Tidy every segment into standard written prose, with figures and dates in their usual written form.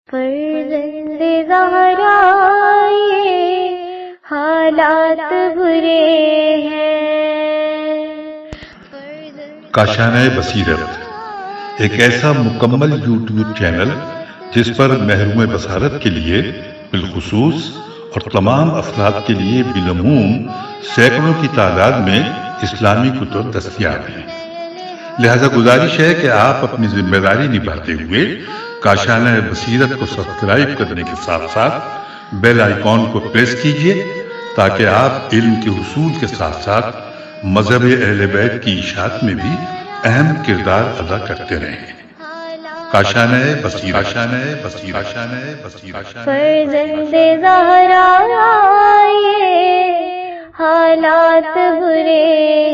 فرزند زہرا یہ حالات برے ہیں۔ کاشانہ بصیرت ایک ایسا مکمل یوٹیوب چینل جس پر محروم بصارت کے لیے بالخصوص اور تمام افراد کے لیے بالعموم سینکڑوں کی تعداد میں اسلامی کتب دستیاب ہیں۔ لہذا گزارش ہے کہ آپ اپنی ذمہ داری نبھاتے ہوئے کاشانہ بصیرت کو سبسکرائب کرنے کے ساتھ ساتھ بیل آئیکن کو پریس کیجیے تاکہ آپ علم کے حصول کے ساتھ ساتھ مذہب اہل بیت کی اشاعت میں بھی اہم کردار ادا کرتے رہیں۔ کاشانہ بصیرت۔ فرزند زہرا یہ حالات برے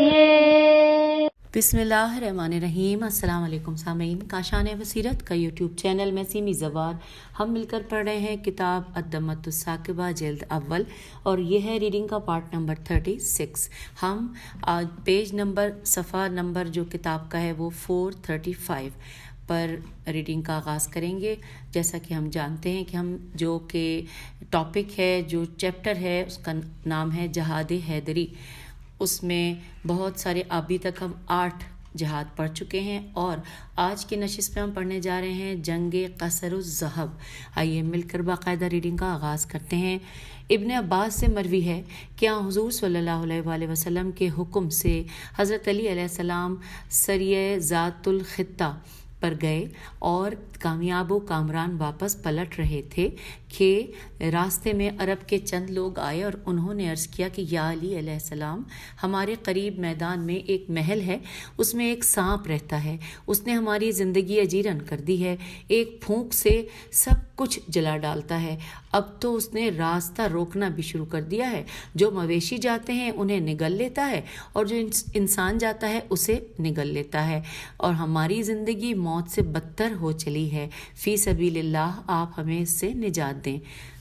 ہیں۔ بسم اللہ الرحمن الرحیم۔ السلام علیکم سامعین، کاشانہ بصیرت کا یوٹیوب چینل میں سیمی زوار ہم مل کر پڑھ رہے ہیں کتاب الدمۃ الثاقبہ جلد اول، اور یہ ہے ریڈنگ کا پارٹ نمبر 36۔ ہم آج پیج نمبر صفحہ نمبر جو کتاب کا ہے وہ 435 پر ریڈنگ کا آغاز کریں گے۔ جیسا کہ ہم جانتے ہیں کہ ہم جو کہ ٹاپک ہے، جو چیپٹر ہے، اس کا نام ہے جہاد حیدری۔ اس میں بہت سارے ابھی تک ہم 8 جہاد پڑھ چکے ہیں، اور آج کی نشست میں ہم پڑھنے جا رہے ہیں جنگ قصر الذہب۔ آئیے مل کر باقاعدہ ریڈنگ کا آغاز کرتے ہیں۔ ابن عباس سے مروی ہے کہ حضور صلی اللہ علیہ وآلہ وسلم کے حکم سے حضرت علی علیہ السلام سریہ ذات الخطہ پر گئے اور کامیاب و کامران واپس پلٹ رہے تھے کہ راستے میں عرب کے چند لوگ آئے اور انہوں نے عرض کیا کہ یا علی علیہ السلام، ہمارے قریب میدان میں ایک محل ہے، اس میں ایک سانپ رہتا ہے، اس نے ہماری زندگی اجیرن کر دی ہے، ایک پھونک سے سب کچھ جلا ڈالتا ہے، اب تو اس نے راستہ روکنا بھی شروع کر دیا ہے، جو مویشی جاتے ہیں انہیں نگل لیتا ہے اور جو انسان جاتا ہے اسے نگل لیتا ہے، اور ہماری زندگی موت سے بدتر ہو چلی ہے، فی سبیل اللہ آپ ہمیں اس سے نجات دیں۔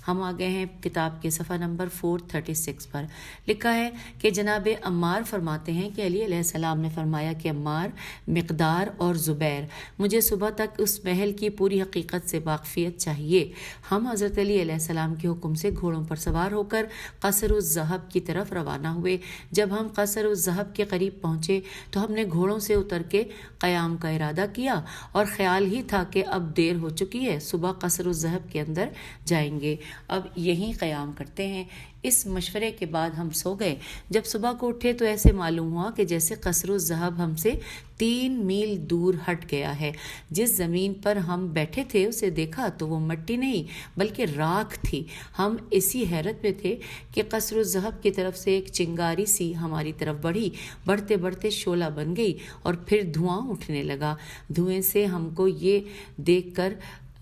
ہم آ گئے ہیں کتاب کے صفحہ نمبر 436 پر۔ لکھا ہے کہ جناب عمار فرماتے ہیں کہ علی علیہ السلام نے فرمایا کہ عمار، مقدار اور زبیر، مجھے صبح تک اس محل کی پوری حقیقت سے واقفیت چاہیے۔ ہم حضرت علی علیہ السلام کے حکم سے گھوڑوں پر سوار ہو کر قصر الذہب کی طرف روانہ ہوئے۔ جب ہم قصر الذہب کے قریب پہنچے تو ہم نے گھوڑوں سے اتر کے قیام کا ارادہ کیا، اور خیال ہی تھا کہ اب دیر ہو چکی ہے، صبح قصر الذہب کے اندر جائیں گے، اب یہیں قیام کرتے ہیں۔ اس مشورے کے بعد ہم سو گئے۔ جب صبح کو اٹھے تو ایسے معلوم ہوا کہ جیسے قصر الذہب ہم سے 3 میل دور ہٹ گیا ہے۔ جس زمین پر ہم بیٹھے تھے اسے دیکھا تو وہ مٹی نہیں بلکہ راکھ تھی۔ ہم اسی حیرت میں تھے کہ قصر الذہب کی طرف سے ایک چنگاری سی ہماری طرف بڑھی، بڑھتے بڑھتے شعلہ بن گئی اور پھر دھواں اٹھنے لگا۔ دھوئیں سے ہم کو یہ دیکھ کر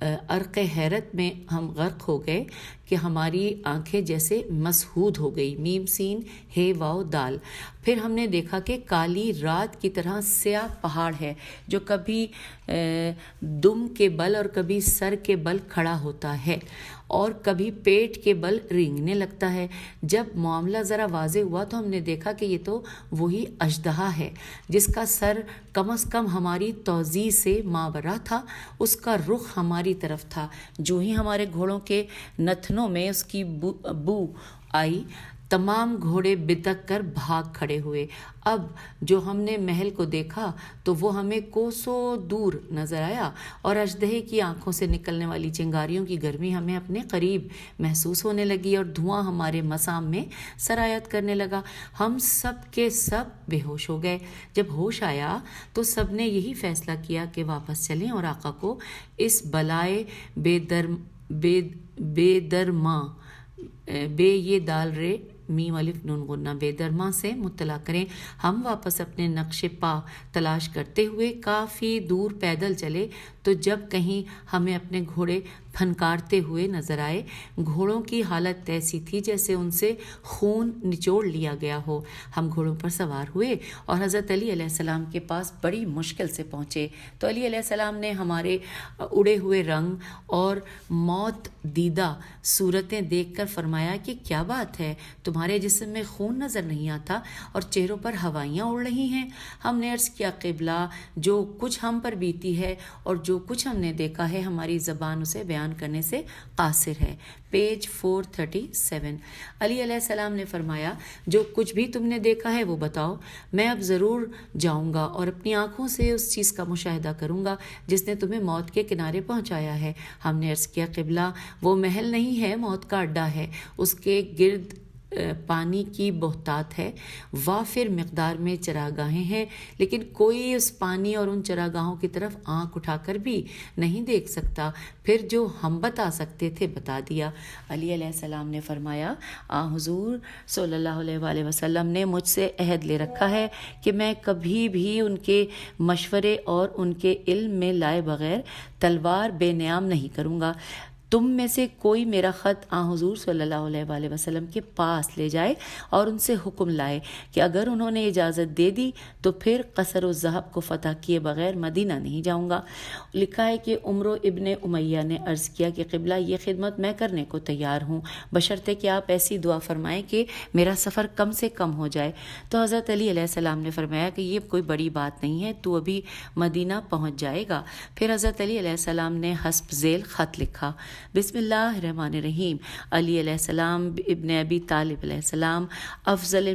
عرق حیرت میں ہم غرق ہو گئے کہ ہماری آنکھیں جیسے مسحود ہو گئی۔ میم سین ہے واو دال۔ پھر ہم نے دیکھا کہ کالی رات کی طرح سیاہ پہاڑ ہے جو کبھی دم کے بل اور کبھی سر کے بل کھڑا ہوتا ہے اور کبھی پیٹ کے بل رینگنے لگتا ہے۔ جب معاملہ ذرا واضح ہوا تو ہم نے دیکھا کہ یہ تو وہی اژدہا ہے جس کا سر کم از کم ہماری توضیع سے ماورا تھا، اس کا رخ ہماری طرف تھا۔ جو ہی ہمارے گھوڑوں کے نتنوں میں اس کی بو آئی، تمام گھوڑے بتک کر بھاگ کھڑے ہوئے۔ اب جو ہم نے محل کو دیکھا تو وہ ہمیں کوسوں دور نظر آیا، اور اژدہے کی آنکھوں سے نکلنے والی چنگاریوں کی گرمی ہمیں اپنے قریب محسوس ہونے لگی، اور دھواں ہمارے مسام میں سرایت کرنے لگا۔ ہم سب کے سب بے ہوش ہو گئے۔ جب ہوش آیا تو سب نے یہی فیصلہ کیا کہ واپس چلیں اور آقا کو اس بلائے بے درماں بے یہ دال رے میم الف نون غنہ بے درما سے مطلع کریں۔ ہم واپس اپنے نقش پا تلاش کرتے ہوئے کافی دور پیدل چلے تو جب کہیں ہمیں اپنے گھوڑے پھنکارتے ہوئے نظر آئے۔ گھوڑوں کی حالت ایسی تھی جیسے ان سے خون نچوڑ لیا گیا ہو۔ ہم گھوڑوں پر سوار ہوئے اور حضرت علی علیہ السلام کے پاس بڑی مشکل سے پہنچے تو علی علیہ السلام نے ہمارے اڑے ہوئے رنگ اور موت دیدہ صورتیں دیکھ کر فرمایا کہ کیا بات ہے، تمہارے جسم میں خون نظر نہیں آتا اور چہروں پر ہوائیاں اڑ رہی ہیں۔ ہم نے عرض کیا قبلہ، جو کچھ ہم پر بیتی ہے اور جو کچھ ہم نے دیکھا ہے ہماری زبان اسے بیان کرنے سے قاصر ہے۔ پیج 437۔ علی علیہ السلام نے فرمایا جو کچھ بھی تم نے دیکھا ہے وہ بتاؤ، میں اب ضرور جاؤں گا اور اپنی آنکھوں سے اس چیز کا مشاہدہ کروں گا جس نے تمہیں موت کے کنارے پہنچایا ہے۔ ہم نے عرض کیا قبلہ وہ محل نہیں ہے، موت کا اڈا ہے، اس کے گرد پانی کی بہتات ہے، وافر مقدار میں چراگاہیں ہیں، لیکن کوئی اس پانی اور ان چراگاہوں کی طرف آنکھ اٹھا کر بھی نہیں دیکھ سکتا۔ پھر جو ہم بتا سکتے تھے بتا دیا۔ علی علیہ السلام نے فرمایا حضور صلی اللہ علیہ وآلہ وسلم نے مجھ سے عہد لے رکھا ہے کہ میں کبھی بھی ان کے مشورے اور ان کے علم میں لائے بغیر تلوار بے نیام نہیں کروں گا۔ تم میں سے کوئی میرا خط حضور صلی اللہ علیہ وآلہ وسلم کے پاس لے جائے اور ان سے حکم لائے کہ اگر انہوں نے اجازت دے دی تو پھر قصر الذہب کو فتح کیے بغیر مدینہ نہیں جاؤں گا۔ لکھا ہے کہ عمرو ابن امیہ نے عرض کیا کہ قبلہ یہ خدمت میں کرنے کو تیار ہوں، بشرطے کہ آپ ایسی دعا فرمائیں کہ میرا سفر کم سے کم ہو جائے۔ تو حضرت علی علیہ السلام نے فرمایا کہ یہ کوئی بڑی بات نہیں ہے، تو ابھی مدینہ پہنچ جائے گا۔ پھر حضرت علی علیہ السلام نے حسب ذیل خط لکھا: بسم اللہ الرحمن الرحیم، علی علیہ السلام ابن ابی طالب علیہ السلام، افضل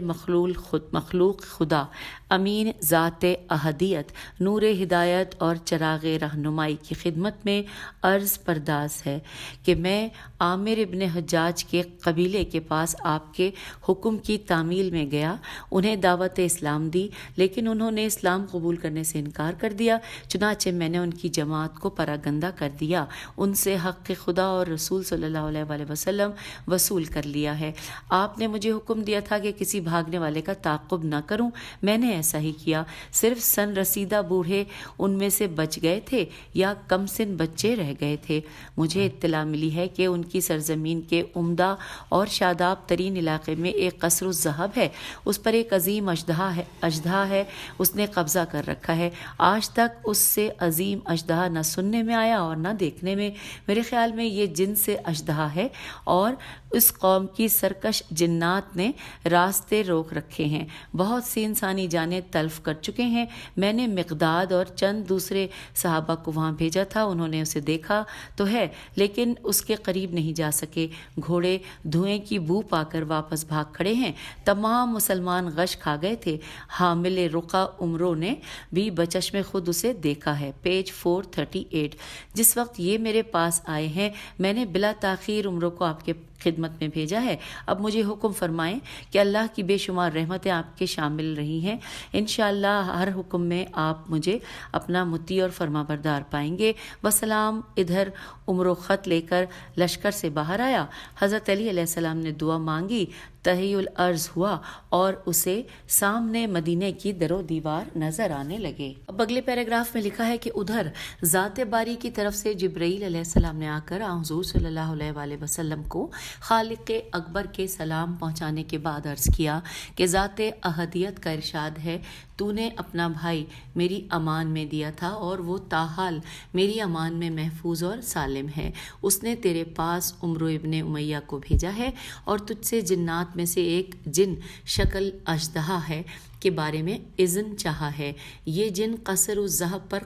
مخلوق خدا، امین ذات احدیت، نور ہدایت اور چراغ رہنمائی کی خدمت میں عرض پرداز ہے کہ میں عامر ابن حجاج کے قبیلے کے پاس آپ کے حکم کی تعمیل میں گیا، انہیں دعوت اسلام دی، لیکن انہوں نے اسلام قبول کرنے سے انکار کر دیا، چنانچہ میں نے ان کی جماعت کو پراگندہ کر دیا، ان سے حق خدا اور رسول صلی اللہ علیہ وآلہ وسلم وصول کر لیا ہے۔ آپ نے مجھے حکم دیا تھا کہ کسی بھاگنے والے کا تعاقب نہ کروں، میں نے ایسا ہی کیا، صرف سن رسیدہ بوڑھے ان میں سے بچ گئے تھے یا کم سن بچے رہ گئے تھے۔ مجھے اطلاع ملی ہے کہ ان کی سرزمین کے عمدہ اور شاداب ترین علاقے میں ایک قصر الذہب ہے، اس پر ایک عظیم اژدہا ہے، اس نے قبضہ کر رکھا ہے، آج تک اس سے عظیم اژدہا نہ سننے میں آیا اور نہ دیکھنے میں۔ میرے خیال میں یہ جن سے اژدہا ہے اور اس قوم کی سرکش جنات نے راستے روک رکھے ہیں، بہت سی انسانی جانیں تلف کر چکے ہیں۔ میں نے مقداد اور چند دوسرے صحابہ کو وہاں بھیجا تھا، انہوں نے اسے دیکھا تو ہے لیکن اس کے قریب نہیں جا سکے، گھوڑے دھوئیں کی بو پا کر واپس بھاگ کھڑے ہیں، تمام مسلمان غش کھا گئے تھے۔ حامل رقع عمرو نے بھی بچشم خود اسے دیکھا ہے۔ پیج 438۔ جس وقت یہ میرے پاس آئے ہیں میں نے بلا تاخیر عمرو کو آپ کے خدمت میں بھیجا ہے، اب مجھے حکم فرمائیں کہ اللہ کی بے شمار رحمتیں آپ کے شامل رہی ہیں، انشاءاللہ ہر حکم میں آپ مجھے اپنا مطیع اور فرما بردار پائیں گے۔ وسلام۔ ادھر عمرو خط لے کر لشکر سے باہر آیا، حضرت علی علیہ السلام نے دعا مانگی، تحی الارض ہوا اور اسے سامنے مدینہ کی در و دیوار نظر آنے لگے۔ اب اگلے پیراگراف میں لکھا ہے کہ ادھر ذات باری کی طرف سے جبرائیل علیہ السلام نے آ کر حضور صلی اللہ علیہ وآلہ وسلم کو خالق اکبر کے سلام پہنچانے کے بعد عرض کیا کہ ذات احدیت کا ارشاد ہے، تو نے اپنا بھائی میری امان میں دیا تھا اور وہ تاحال میری امان میں محفوظ اور سالم ہے۔ اس نے تیرے پاس عمرو ابن امیہ کو بھیجا ہے اور تجھ سے جنات میں سے ایک جن شکل اژدہا ہے کے بارے میں اذن چاہا ہے۔ یہ جن قصر الذہب پر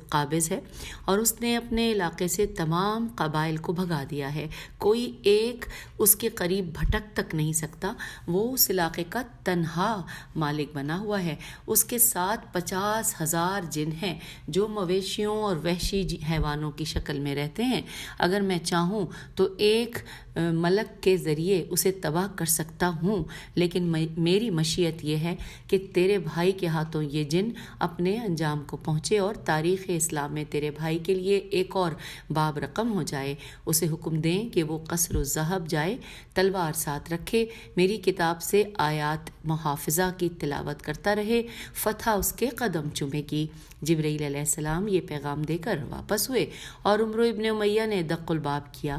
قابض ہے اور اس نے اپنے علاقے سے تمام قبائل کو بھگا دیا ہے، کوئی ایک اس کے قریب بھٹک تک نہیں سکتا، وہ اس علاقے کا تنہا مالک بنا ہوا ہے، اس کے ساتھ 50,000 جن ہیں جو مویشیوں اور وحشی حیوانوں کی شکل میں رہتے ہیں، اگر میں چاہوں تو ایک ملک کے ذریعے اسے تباہ کر سکتا ہوں، لیکن میری مشیت یہ ہے کہ تیرے بھائی کے ہاتھوں یہ جن اپنے انجام کو پہنچے اور تاریخ اسلام میں تیرے بھائی کے لیے ایک اور باب رقم ہو جائے۔ اسے حکم دیں کہ وہ قصر الذہب جائے، تلوار ساتھ رکھے، میری کتاب سے آیات محافظہ کی تلاوت کرتا رہے، فتح اس کے قدم چومے گی۔ جبرائیل علیہ السلام یہ پیغام دے کر واپس ہوئے اور عمرو ابن امیہ نے دق الباب کیا۔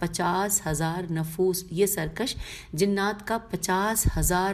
50,000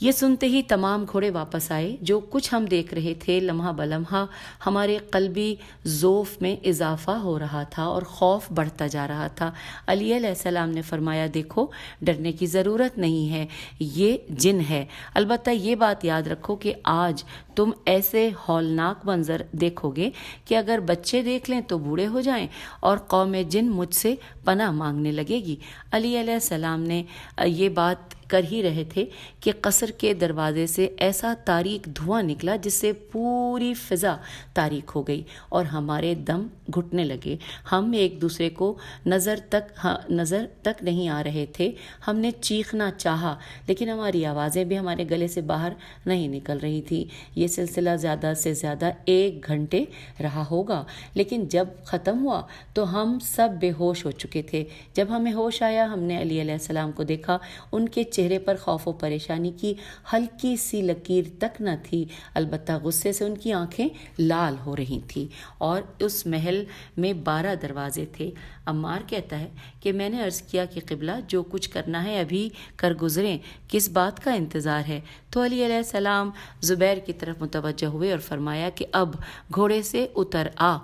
یہ سنتے ہی تمام گھوڑے واپس آئے. جو کچھ ہم دیکھ رہے تھے لمحہ بلمحہ ہمارے قلبی ذوف میں اضافہ ہو رہا تھا اور خوف بڑھتا جا رہا تھا. علی علیہ السلام نے فرمایا دیکھو ڈرنے کی ضرورت نہیں ہے، یہ جن ہے. البتہ یہ بات یاد رکھو کہ آج تم ایسے ہولناک منظر دیکھو گے کہ اگر بچے دیکھ لیں تو بوڑھے ہو جائیں اور قوم جن مجھ سے پناہ مانگنے لگے گی. علی علیہ السلام نے یہ بات کر ہی رہے تھے کہ قصر کے دروازے سے ایسا تاریک دھواں نکلا جس سے پوری فضا تاریک ہو گئی اور ہمارے دم گھٹنے لگے. ہم ایک دوسرے کو نظر تک نہیں آ رہے تھے. ہم نے چیخنا چاہا لیکن ہماری آوازیں بھی ہمارے گلے سے باہر نہیں نکل رہی تھی. یہ سلسلہ زیادہ سے زیادہ 1 گھنٹے رہا ہوگا، لیکن جب ختم ہوا تو ہم سب بے ہوش ہو چکے تھے. جب ہمیں ہوش آیا ہم نے علی علیہ السلام کو دیکھا. ان کے چہرے پر خوف و پریشانی کی ہلکی سی لکیر تک نہ تھی، البتہ غصے سے ان کی آنکھیں لال ہو رہی تھیں. اور اس محل میں 12 دروازے تھے. عمار کہتا ہے کہ میں نے عرض کیا کہ قبلہ جو کچھ کرنا ہے ابھی کر گزریں، کس بات کا انتظار ہے؟ تو علی علیہ السلام زبیر کی طرف متوجہ ہوئے اور فرمایا کہ اب گھوڑے سے اتر آ.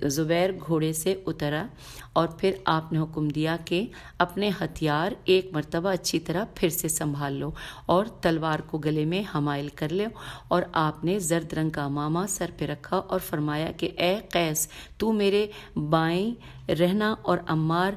زبیر گھوڑے سے اترا اور پھر آپ نے حکم دیا کہ اپنے ہتھیار ایک مرتبہ اچھی طرح پھر سے سنبھال لو اور تلوار کو گلے میں حمائل کر لو. اور آپ نے زرد رنگ کا امامہ سر پہ رکھا اور فرمایا کہ اے قیس تو میرے بائیں رہنا، اور عمار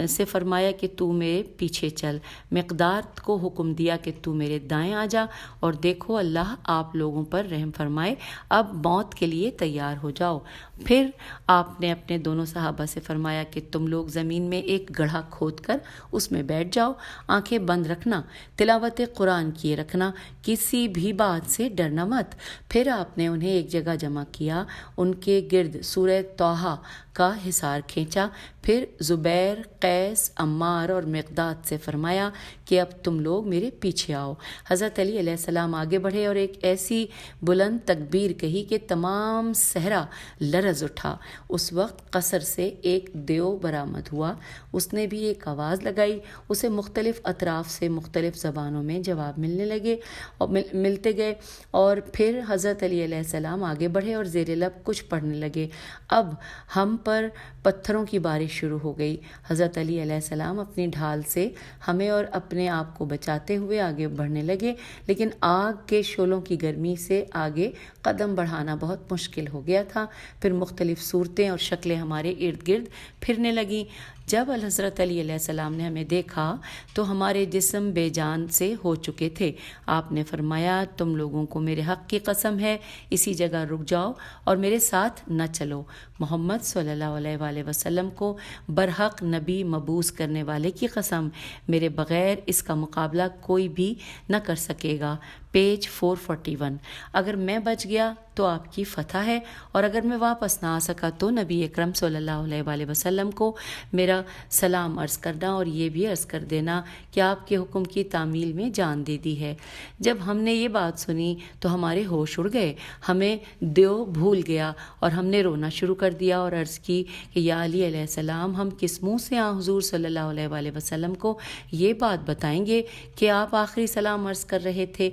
سے فرمایا کہ تو میرے پیچھے چل. مقداد کو حکم دیا کہ تو میرے دائیں آ جا، اور دیکھو اللہ آپ لوگوں پر رحم فرمائے، اب موت کے لیے تیار ہو جاؤ. پھر آپ نے اپنے دونوں صحابہ سے فرمایا کہ تم لوگ زمین میں ایک گڑھا کھود کر اس میں بیٹھ جاؤ، آنکھیں بند رکھنا، تلاوت قرآن کیے رکھنا، کسی بھی بات سے ڈرنا مت. پھر آپ نے انہیں ایک جگہ جمع کیا، ان کے گرد سورہ طٰہٰ کا حصار کھینچا. پھر زبیر، قیس، عمار اور مقداد سے فرمایا کہ اب تم لوگ میرے پیچھے آؤ. حضرت علی علیہ السلام آگے بڑھے اور ایک ایسی بلند تکبیر کہی کہ تمام صحرا لرز اٹھا. اس وقت قصر سے ایک دیو برآمد ہوا. اس نے بھی ایک آواز لگائی. اسے مختلف اطراف سے مختلف زبانوں میں جواب ملتے گئے اور پھر حضرت علی علیہ السلام آگے بڑھے اور زیر لب کچھ پڑھنے لگے. اب ہم پر پتھروں کی بارش شروع ہو گئی. حضرت علی علیہ السلام اپنی ڈھال سے ہمیں اور اپنے آپ کو بچاتے ہوئے آگے بڑھنے لگے، لیکن آگ کے شعلوں کی گرمی سے آگے قدم بڑھانا بہت مشکل ہو گیا تھا. پھر مختلف صورتیں اور شکلیں ہمارے ارد گرد پھرنے لگیں. جب حضرت علی علیہ السلام نے ہمیں دیکھا تو ہمارے جسم بے جان سے ہو چکے تھے. آپ نے فرمایا تم لوگوں کو میرے حق کی قسم ہے اسی جگہ رک جاؤ اور میرے ساتھ نہ چلو. محمد صلی اللہ علیہ وآلہ وسلم کو برحق نبی مبعوث کرنے والے کی قسم، میرے بغیر اس کا مقابلہ کوئی بھی نہ کر سکے گا. پیج 441. اگر میں بچ گیا تو آپ کی فتح ہے، اور اگر میں واپس نہ آ سکا تو نبی اکرم صلی اللہ علیہ وآلہ وسلم کو میرا سلام عرض کرنا اور یہ بھی عرض کر دینا کہ آپ کے حکم کی تعمیل میں جان دے دی ہے. جب ہم نے یہ بات سنی تو ہمارے ہوش اڑ گئے، ہمیں دیو بھول گیا اور ہم نے رونا شروع کر دیا اور عرض کی کہ یا علی علیہ السلام ہم کس منہ سے حضور صلی اللہ علیہ وآلہ وسلم کو یہ بات بتائیں گے کہ آپ آخری سلام عرض کر رہے تھے.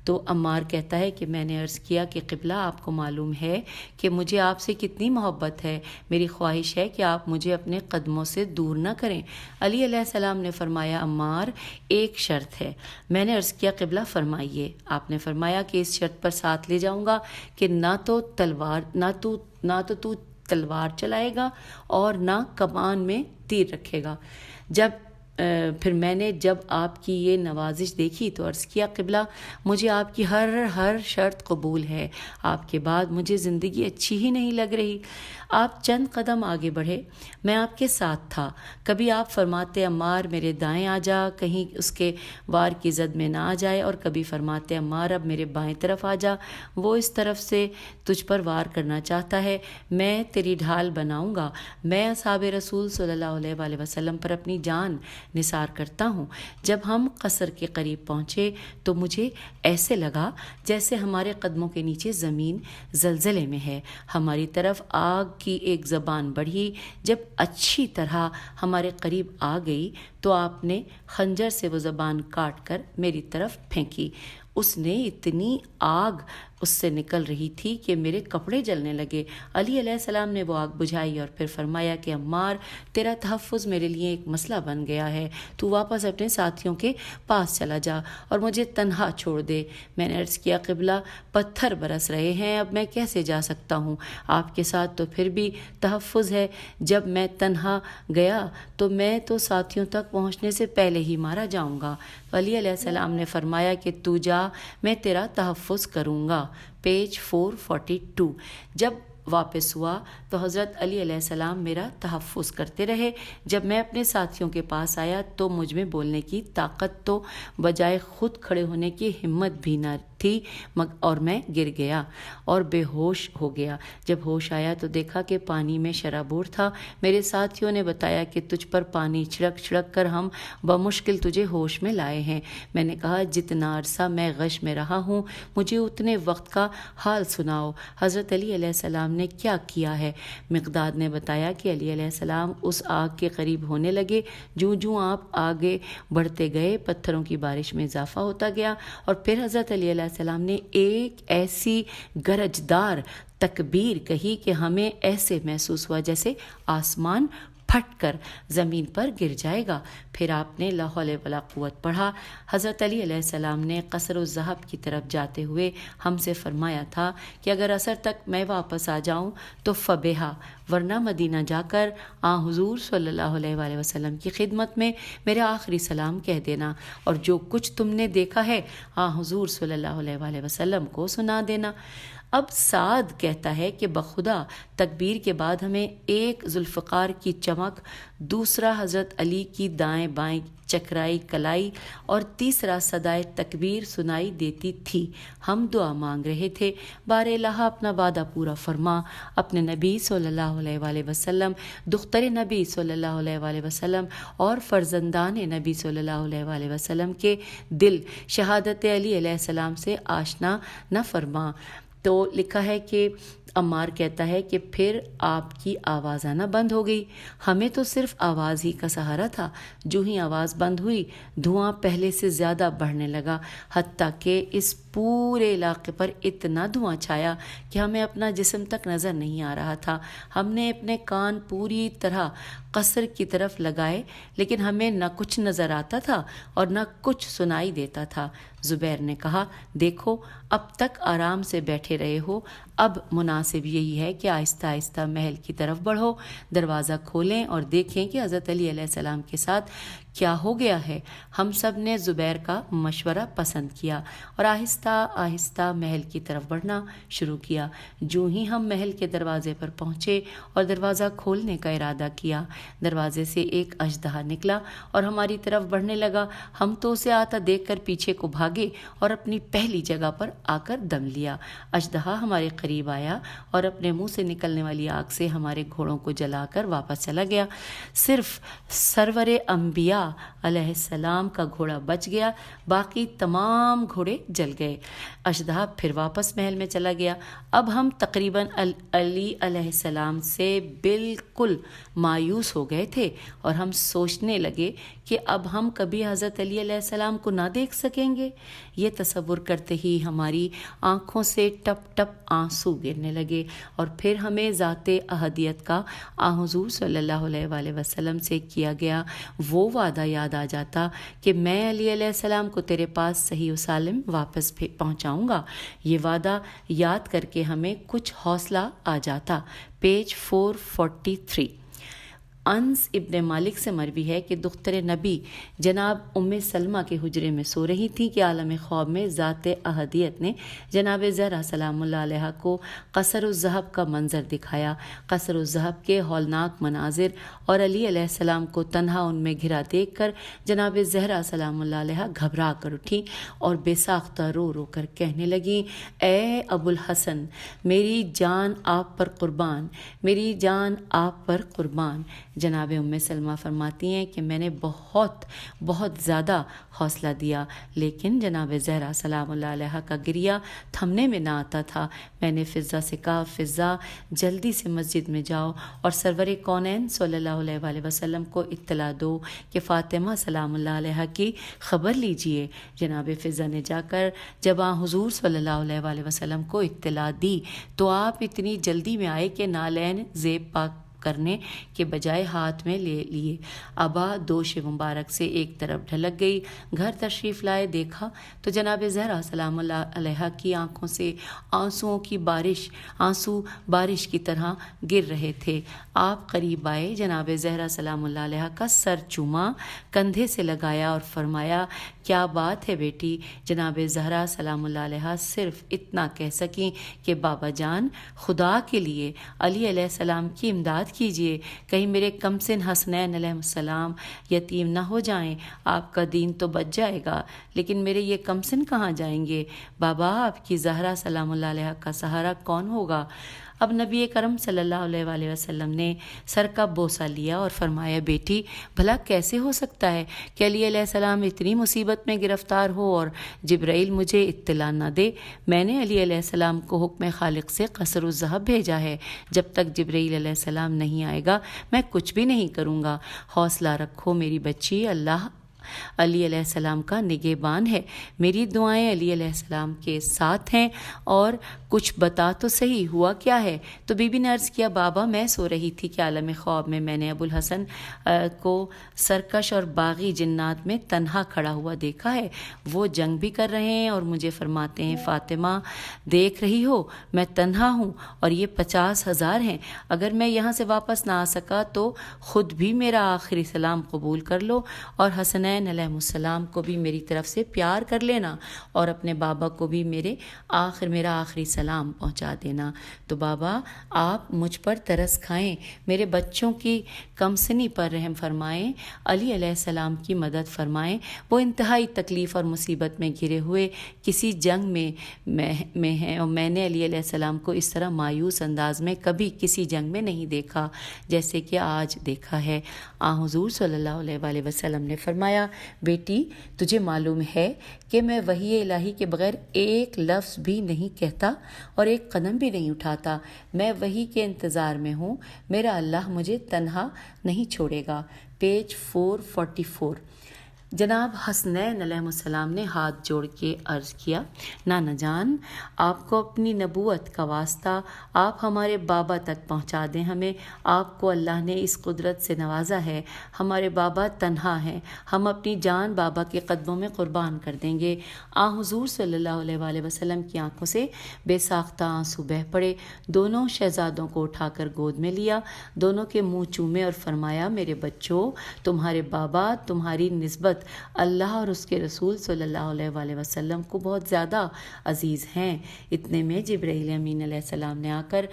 تو عمار کہتا ہے کہ میں نے عرض کیا کہ قبلہ آپ کو معلوم ہے کہ مجھے آپ سے کتنی محبت ہے، میری خواہش ہے کہ آپ مجھے اپنے قدموں سے دور نہ کریں. علی علیہ السلام نے فرمایا عمار ایک شرط ہے. میں نے عرض کیا قبلہ فرمائیے. آپ نے فرمایا کہ اس شرط پر ساتھ لے جاؤں گا کہ نہ تو تو تلوار چلائے گا اور نہ کمان میں تیر رکھے گا. پھر میں نے جب آپ کی یہ نوازش دیکھی تو عرض کیا قبلہ مجھے آپ کی ہر شرط قبول ہے، آپ کے بعد مجھے زندگی اچھی ہی نہیں لگ رہی. آپ چند قدم آگے بڑھے، میں آپ کے ساتھ تھا. کبھی آپ فرماتے عمار میرے دائیں آ جا کہیں اس کے وار کی زد میں نہ آ جائے، اور کبھی فرماتے عمار اب میرے بائیں طرف آ جا، وہ اس طرف سے تجھ پر وار کرنا چاہتا ہے، میں تیری ڈھال بناؤں گا. میں اصحاب رسول صلی اللہ علیہ وآلہ وسلم پر اپنی جان نثار کرتا ہوں. جب ہم قصر کے قریب پہنچے تو مجھے ایسے لگا جیسے ہمارے قدموں کے نیچے زمین زلزلے میں ہے. ہماری طرف آگ کی ایک زبان بڑھی. جب اچھی طرح ہمارے قریب آ گئی تو آپ نے خنجر سے وہ زبان کاٹ کر میری طرف پھینکی. اس نے اتنی آگ اس سے نکل رہی تھی کہ میرے کپڑے جلنے لگے. علی علیہ السلام نے وہ آگ بجھائی اور پھر فرمایا کہ عمار، تیرا تحفظ میرے لیے ایک مسئلہ بن گیا ہے. تو واپس اپنے ساتھیوں کے پاس چلا جا اور مجھے تنہا چھوڑ دے. میں نے عرض کیا، قبلہ، پتھر برس رہے ہیں، اب میں کیسے جا سکتا ہوں؟ آپ کے ساتھ تو پھر بھی تحفظ ہے. جب میں تنہا گیا تو میں تو ساتھیوں تک پہنچنے سے پہلے ہی مارا جاؤں گا. علی علیہ السلام نے فرمایا کہ تو جا، میں تیرا تحفظ کروں گا. پیج 442. جب واپس ہوا تو حضرت علی علیہ السلام میرا تحفظ کرتے رہے. جب میں اپنے ساتھیوں کے پاس آیا تو مجھ میں بولنے کی طاقت تو بجائے خود کھڑے ہونے کی ہمت بھی نہ تھی، اور میں گر گیا اور بے ہوش ہو گیا. جب ہوش آیا تو دیکھا کہ پانی میں شرابور تھا. میرے ساتھیوں نے بتایا کہ تجھ پر پانی چھڑک چھڑک کر ہم بمشکل تجھے ہوش میں لائے ہیں. میں نے کہا، جتنا عرصہ میں غش میں رہا ہوں مجھے اتنے وقت کا حال سناؤ. حضرت علی علیہ السلام نے کیا کیا ہے؟ مقداد نے بتایا کہ علی علیہ السلام اس آگ کے قریب ہونے لگے. جوں آپ آگے بڑھتے گئے پتھروں کی بارش میں اضافہ ہوتا گیا، اور پھر حضرت علی علیہ السلام نے ایک ایسی گرجدار تکبیر کہی کہ ہمیں ایسے محسوس ہوا جیسے آسمان پھٹ کر زمین پر گر جائے گا. پھر آپ نے لا حول ولا قوت پڑھا. حضرت علی علیہ السلام نے قصر الذہب کی طرف جاتے ہوئے ہم سے فرمایا تھا کہ اگر عصر تک میں واپس آ جاؤں تو فبہا، ورنہ مدینہ جا کر حضور صلی اللہ علیہ وآلہ وسلم کی خدمت میں میرے آخری سلام کہہ دینا، اور جو کچھ تم نے دیکھا ہے حضور صلی اللہ علیہ وآلہ وسلم کو سنا دینا. اب سعد کہتا ہے کہ بخدا تکبیر کے بعد ہمیں ایک ذوالفقار کی چمک، دوسرا حضرت علی کی دائیں بائیں چکرائی کلائی، اور تیسرا صدائے تکبیر سنائی دیتی تھی. ہم دعا مانگ رہے تھے، بار الہ اپنا وعدہ پورا فرما. اپنے نبی صلی اللہ علیہ وآلہ وسلم، دختر نبی صلی اللہ علیہ وآلہ وسلم اور فرزندان نبی صلی اللہ علیہ وآلہ وسلم کے دل شہادت علی علیہ السلام سے آشنا نہ فرما. تو لکھا ہے کہ عمار کہتا ہے کہ پھر آپ کی آواز آنا بند ہو گئی. ہمیں تو صرف آواز ہی کا سہارا تھا. جو ہی آواز بند ہوئی دھواں پہلے سے زیادہ بڑھنے لگا، حتیٰ کہ اس پورے علاقے پر اتنا دھواں چھایا کہ ہمیں اپنا جسم تک نظر نہیں آ رہا تھا. ہم نے اپنے کان پوری طرح قصر کی طرف لگائے لیکن ہمیں نہ کچھ نظر آتا تھا اور نہ کچھ سنائی دیتا تھا. زبیر نے کہا، دیکھو اب تک آرام سے بیٹھے رہے ہو، اب مناسب یہی ہے کہ آہستہ آہستہ محل کی طرف بڑھو. دروازہ کھولیں اور دیکھیں کہ حضرت علی علیہ السلام کے ساتھ کیا ہو گیا ہے. ہم سب نے زبیر کا مشورہ پسند کیا اور آہستہ آہستہ محل کی طرف بڑھنا شروع کیا. جو ہی ہم محل کے دروازے پر پہنچے اور دروازہ کھولنے کا ارادہ کیا، دروازے سے ایک اژدہا نکلا اور ہماری طرف بڑھنے لگا. ہم تو اسے آتا دیکھ کر پیچھے کو بھاگے اور اپنی پہلی جگہ پر آ کر دم لیا. اژدہا ہمارے قریب آیا اور اپنے منہ سے نکلنے والی آگ سے ہمارے گھوڑوں کو جلا کر واپس چلا گیا. صرف سرور انبیاء علیہ السلام کا گھوڑا بچ گیا، باقی تمام گھوڑے جل گئے. اژدہا پھر واپس محل میں چلا گیا. اب ہم تقریباً علی علیہ السلام سے بالکل مایوس ہو گئے تھے اور ہم سوچنے لگے کہ اب ہم کبھی حضرت علی علیہ السلام کو نہ دیکھ سکیں گے. یہ تصور کرتے ہی ہماری آنکھوں سے ٹپ ٹپ آنسو گرنے لگے اور پھر ہمیں ذات احدیت کا حضور صلی اللہ علیہ وآلہ وسلم سے کیا گیا وہ وعدہ یاد آ جاتا کہ میں علی علیہ السلام کو تیرے پاس صحیح و سالم واپس پہنچاؤں گا. یہ وعدہ یاد کر کے ہمیں کچھ حوصلہ آ جاتا. پیج 443. انس ابن مالک سے مروی ہے کہ دختر نبی جناب ام سلمہ کے حجرے میں سو رہی تھی کہ عالم خواب میں ذات احدیت نے جناب زہرا سلام اللہ علیہ کو قصر الذہب کا منظر دکھایا. قصر الذہب کے ہولناک مناظر اور علی علیہ السلام کو تنہا ان میں گھرا دیکھ کر جناب زہرا سلام اللہ علیہ گھبرا کر اٹھی اور بے ساختہ رو رو کر کہنے لگیں، اے ابو الحسن، میری جان آپ پر قربان، میری جان آپ پر قربان. جناب ام سلمہ فرماتی ہیں کہ میں نے بہت بہت زیادہ حوصلہ دیا، لیکن جناب زہرا سلام اللہ علیہ کا گریہ تھمنے میں نہ آتا تھا۔ میں نے فضہ سے کہا، فضہ جلدی سے مسجد میں جاؤ اور سرور کونین صلی اللہ علیہ وآلہ وسلم کو اطلاع دو کہ فاطمہ سلام اللہ علیہ کی خبر لیجئے۔ جناب فضہ نے جا کر جب حضور صلی اللہ علیہ وآلہ وسلم کو اطلاع دی تو آپ اتنی جلدی میں آئے کہ نالین زیب پاک کرنے کے بجائے ہاتھ میں لے لیے۔ ابا دوش مبارک سے ایک طرف ڈھلک گئی۔ گھر تشریف لائے، دیکھا تو جناب زہرا سلام اللہ علیہ کی آنکھوں سے آنسو بارش کی طرح گر رہے تھے۔ آپ قریب آئے، جناب زہرا سلام اللہ علیہ کا سر چوما، کندھے سے لگایا اور فرمایا، کیا بات ہے بیٹی؟ جناب زہرا سلام اللہ علیہ صرف اتنا کہہ سکیں کہ بابا جان، خدا کے لیے علی علیہ السلام کی امداد کیجئے، کہیں میرے کمسن حسنین علیہ السلام یتیم نہ ہو جائیں۔ آپ کا دین تو بچ جائے گا، لیکن میرے یہ کمسن کہاں جائیں گے؟ بابا، آپ کی زہرا سلام اللہ علیہ کا سہارا کون ہوگا؟ اب نبی کرم صلی اللہ علیہ وآلہ وسلم نے سر کا بوسہ لیا اور فرمایا، بیٹی، بھلا کیسے ہو سکتا ہے کہ علی علیہ السلام اتنی مصیبت میں گرفتار ہو اور جبرائیل مجھے اطلاع نہ دے؟ میں نے علی علیہ السلام کو حکم خالق سے قصر الذہب بھیجا ہے۔ جب تک جبرائیل علیہ السلام نہیں آئے گا میں کچھ بھی نہیں کروں گا۔ حوصلہ رکھو میری بچی، اللہ علی علیہ السلام کا نگہبان ہے، میری دعائیں علی علیہ السلام کے ساتھ ہیں۔ اور کچھ بتا تو صحیح، ہوا کیا ہے؟ تو بی بی نے عرض کیا، بابا میں سو رہی تھی کہ عالم خواب میں نے ابو الحسن کو سرکش اور باغی جنات میں تنہا کھڑا ہوا دیکھا ہے۔ وہ جنگ بھی کر رہے ہیں اور مجھے فرماتے ہیں، فاطمہ دیکھ رہی ہو میں تنہا ہوں اور یہ 50,000 ہیں، اگر میں یہاں سے واپس نہ آ سکا تو خود بھی میرا آخری سلام قبول کر لو اور حسنین علیہ السلام کو بھی میری طرف سے پیار کر لینا اور اپنے بابا کو بھی میرا آخری سلام پہنچا دینا۔ تو بابا، آپ مجھ پر ترس کھائیں، میرے بچوں کی کمسنی پر رحم فرمائیں، علی علیہ السلام کی مدد فرمائیں۔ وہ انتہائی تکلیف اور مصیبت میں گھرے ہوئے کسی جنگ میں ہیں اور میں نے علی علیہ السلام کو اس طرح مایوس انداز میں کبھی کسی جنگ میں نہیں دیکھا جیسے کہ آج دیکھا ہے۔ حضور صلی اللہ علیہ وآلہ وسلم نے فرمایا، بیٹی، تجھے معلوم ہے کہ میں وحی الہی کے بغیر ایک لفظ بھی نہیں کہتا اور ایک قدم بھی نہیں اٹھاتا۔ میں وحی کے انتظار میں ہوں، میرا اللہ مجھے تنہا نہیں چھوڑے گا۔ پیج 444۔ جناب حسنین علیہ السلام نے ہاتھ جوڑ کے عرض کیا، نانا جان، آپ کو اپنی نبوت کا واسطہ آپ ہمارے بابا تک پہنچا دیں، ہمیں آپ کو اللہ نے اس قدرت سے نوازا ہے، ہمارے بابا تنہا ہیں، ہم اپنی جان بابا کے قدموں میں قربان کر دیں گے۔ حضور صلی اللہ علیہ وآلہ وسلم کی آنکھوں سے بے ساختہ آنسو بہہ پڑے۔ دونوں شہزادوں کو اٹھا کر گود میں لیا، دونوں کے منہ چومے اور فرمایا، میرے بچوں، تمہارے بابا تمہاری نسبت اللہ اور اس کے رسول صلی اللہ علیہ وآلہ وسلم کو بہت زیادہ عزیز ہیں۔ اتنے میں جبرائیل امین علیہ السلام نے آ کر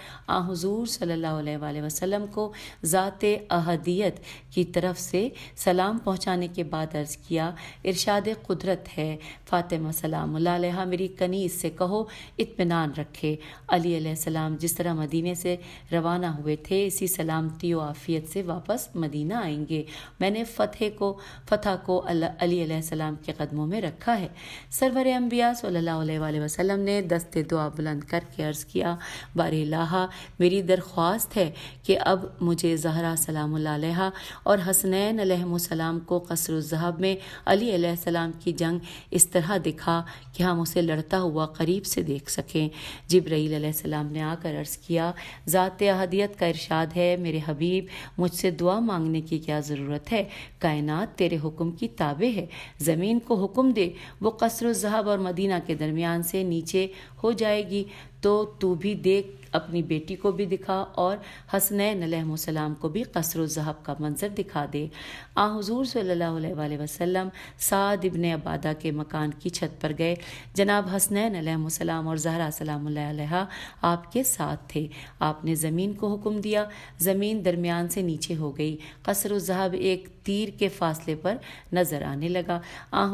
حضور صلی اللہ علیہ وآلہ وسلم کو ذات احدیت کی طرف سے سلام پہنچانے کے بعد عرض کیا، ارشاد قدرت ہے، فاطمہ سلام اللہ علیہ میری کنیز سے کہو اطمینان رکھے۔ علی علیہ السلام جس طرح مدینے سے روانہ ہوئے تھے اسی سلامتی و عافیت سے واپس مدینہ آئیں گے۔ میں نے فتح کو علی علیہ السلام کے قدموں میں رکھا ہے۔ سرور انبیاء صلی اللہ علیہ وآلہ وسلم نے دست دعا بلند کر کے عرض کیا، بار الہ، میری درخواست ہے کہ اب مجھے زہرا سلام اللہ علیہ اور حسنین علیہ السلام کو قصر الذہب میں علی علیہ السلام کی جنگ اس طرح دکھا کہ ہم اسے لڑتا ہوا قریب سے دیکھ سکیں۔ جبرائیل علیہ السلام نے آ کر عرض کیا، ذات احدیت کا ارشاد ہے، میرے حبیب مجھ سے دعا مانگنے کی کیا ضرورت ہے؟ کائنات تیرے حکم کی تابع ہے، زمین کو حکم دے، وہ قصر الذہب اور مدینہ کے درمیان سے نیچے ہو جائے گی، تو بھی دیکھ، اپنی بیٹی کو بھی دکھا اور حسنین علیہ السلام کو بھی قصر الذہب کا منظر دکھا دے۔ حضور صلی اللہ علیہ وآلہ وسلم سعد ابن عبادہ کے مکان کی چھت پر گئے۔ جناب حسنین علیہ السلام اور زہرا سلام اللہ علیہ آپ کے ساتھ تھے۔ آپ نے زمین کو حکم دیا، زمین درمیان سے نیچے ہو گئی، قصر الذہب ایک تیر کے فاصلے پر نظر آنے لگا۔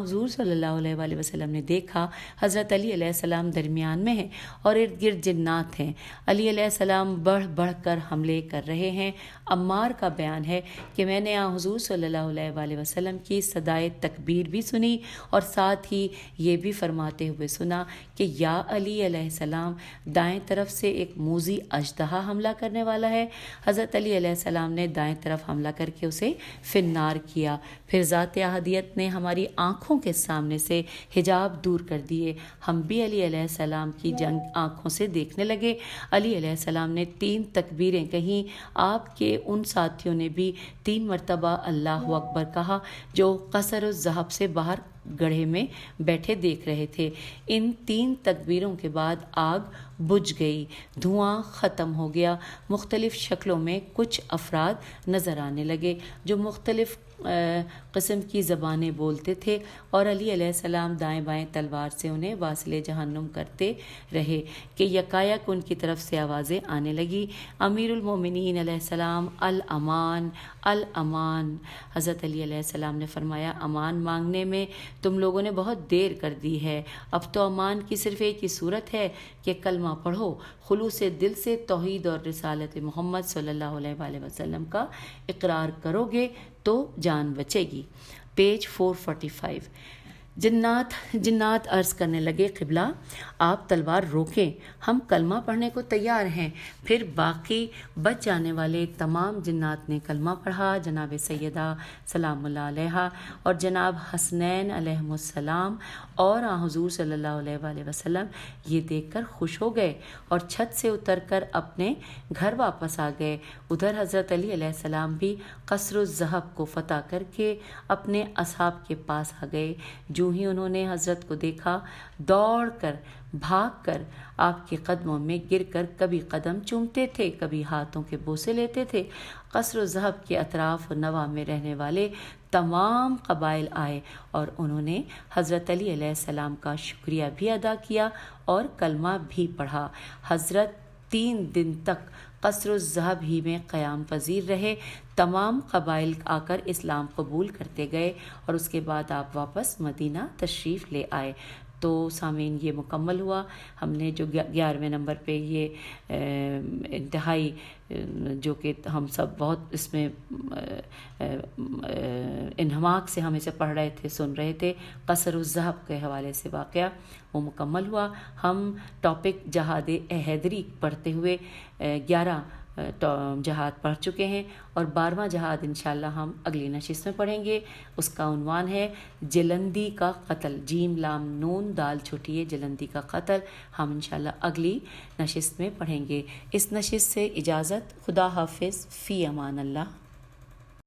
حضور صلی اللہ علیہ وآلہ وسلم نے دیکھا حضرت علی علیہ السلام درمیان میں ہیں اور ارد ارد گرد جنات ہیں. علی علیہ السلام بڑھ بڑھ کر حملے کر رہے ہیں. عمار کا بیان ہے کہ میں نے حضور صلی اللہ علیہ وآلہ وسلم کی صدائے تکبیر بھی سنی اور ساتھ ہی یہ بھی فرماتے ہوئے سنا کہ یا علی علیہ السلام، دائیں طرف سے ایک موذی اژدہا حملہ کرنے والا ہے. حضرت علی علیہ السلام نے دائیں طرف حملہ کر کے اسے فنار کیا. پھر ذات احدیت نے ہماری آنکھوں کے سامنے سے حجاب دور کر دیے. ہم بھی علی علیہ السلام کی جنگ آنکھوں سے دیکھنے لگے. علی علیہ السلام نے 3 تکبیریں کہیں. آپ کے ان ساتھیوں نے بھی 3 مرتبہ اللہ اکبر کہا جو قصر الذہب سے باہر گڑھے میں بیٹھے دیکھ رہے تھے. ان 3 تکبیروں کے بعد آگ بجھ گئی، دھواں ختم ہو گیا. مختلف شکلوں میں کچھ افراد نظر آنے لگے جو مختلف قسم کی زبانیں بولتے تھے اور علی علیہ السلام دائیں بائیں تلوار سے انہیں واصل جہنم کرتے رہے کہ یکایک ان کی طرف سے آوازیں آنے لگی، امیر المومنین علیہ السلام، الامان الامان. حضرت علی علیہ السلام نے فرمایا، امان مانگنے میں تم لوگوں نے بہت دیر کر دی ہے. اب تو امان کی صرف ایک ہی صورت ہے کہ کلمہ پڑھو، خلوص دل سے توحید اور رسالت محمد صلی اللہ علیہ وآلہ وسلم کا اقرار کرو گے تو جان بچے گی. پیج 445. جنات عرض کرنے لگے، قبلہ آپ تلوار روکیں، ہم کلمہ پڑھنے کو تیار ہیں. پھر باقی بچ جانے والے تمام جنات نے کلمہ پڑھا. جناب سیدہ سلام اللہ علیہا اور جناب حسنین علیہم السلام اور حضور صلی اللہ علیہ وآلہ وسلم یہ دیکھ کر خوش ہو گئے اور چھت سے اتر کر اپنے گھر واپس آ گئے. ادھر حضرت علی علیہ السلام بھی قصر الذہب کو فتح کر کے اپنے اصحاب کے پاس آ گئے. جو ہی انہوں نے حضرت کو دیکھا، دوڑ کر بھاگ کر آپ کے قدموں میں گر کر کبھی قدم چومتے تھے، کبھی ہاتھوں کے بوسے لیتے تھے. قصر الذہب کے اطراف و نواح میں رہنے والے تمام قبائل آئے اور انہوں نے حضرت علی علیہ السلام کا شکریہ بھی ادا کیا اور کلمہ بھی پڑھا. حضرت 3 دن تک قصر الذہب ہی میں قیام پذیر رہے. تمام قبائل آ کر اسلام قبول کرتے گئے اور اس کے بعد آپ واپس مدینہ تشریف لے آئے. تو سامعین یہ مکمل ہوا. ہم نے جو 11ویں نمبر پہ یہ انتہائی جو کہ ہم سب بہت اس میں انہماک سے ہم اسے پڑھ رہے تھے، سن رہے تھے، قصر الذہب کے حوالے سے واقعہ وہ مکمل ہوا. ہم ٹاپک جہاد حیدری پڑھتے ہوئے 11 جہاد پڑھ چکے ہیں اور 12واں جہاد انشاءاللہ ہم اگلی نشست میں پڑھیں گے. اس کا عنوان ہے جلندی کا قتل، جیم لام نون دال چھٹی ہے، جلندی کا قتل. ہم انشاءاللہ اگلی نشست میں پڑھیں گے. اس نشست سے اجازت. خدا حافظ. فی امان اللہ.